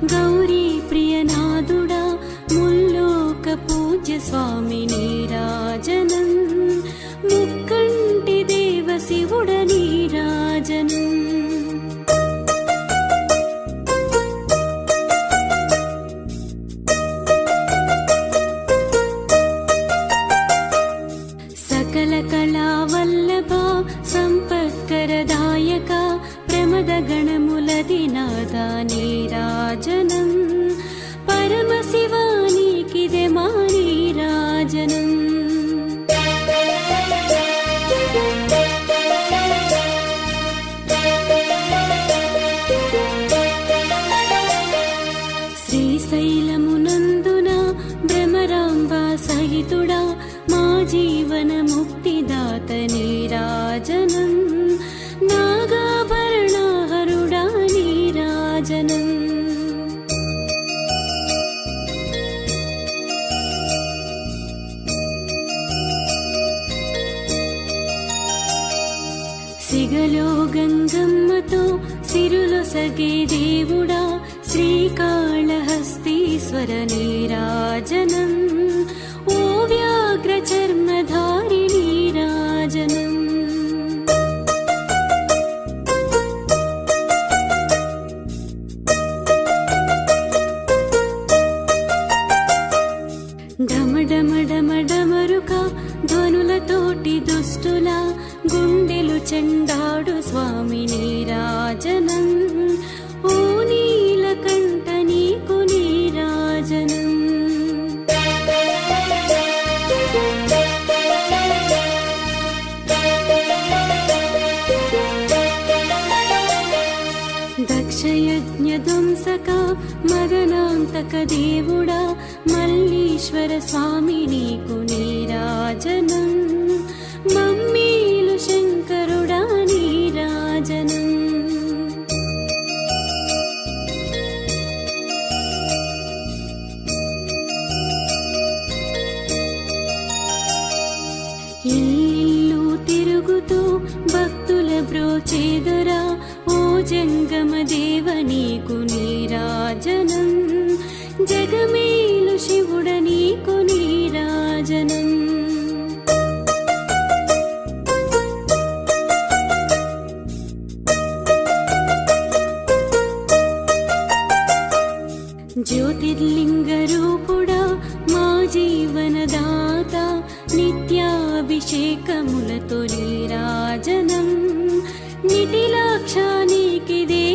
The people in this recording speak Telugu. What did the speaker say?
గౌరీ ప్రియనాథుడా ముల్లోక పూజ్య స్వామి నీరాజనం ముక్కంటి దేవ శివుడ నీరాజనం సకల కళావల్లభ సంపత్కరదాయక ప్రమద గణములదినాద నీరాజనం పరమశివానికిదే మా నీరాజనం శ్రీశైలమునందున భ్రమరాంబ సహితుడా మా జీవన ముక్తిదాత నీరాజనం నాగాభరణహరుడా నీరాజనం సిగలో గంగమ్మతో సిరులొసగే దేవుడా శ్రీకాళహస్తీశ్వర నీరాజనం ఓ వ్యాఘ్ర చర్మధారి నీరాజనం డమడమడమడమరుక ధ్వనులతోటి దుష్టుల గుండెలు చెండాడు స్వామి నీరాజనం ఓ నీలకంఠ నీకు నీరాజనం దక్షయజ్ఞ ధ్వంసక మదనాంతక దేవుడా మల్లీశ్వర స్వామి నీకు నీరాజనం మమ్మీలు శంకరుడా నీరాజనం ఇల్లు తిరుగుతూ భక్తుల బ్రోచేదరా ఓ జంగమ దేవ నీకు నీరాజనం జగమేలు శివుడ నీకు నీరాజనం జ్యోతిర్లింగ రూపుడా మా జీవనదాత నిత్యాభిషేకములతో నీరాజనం నిటిలాక్షానికిదే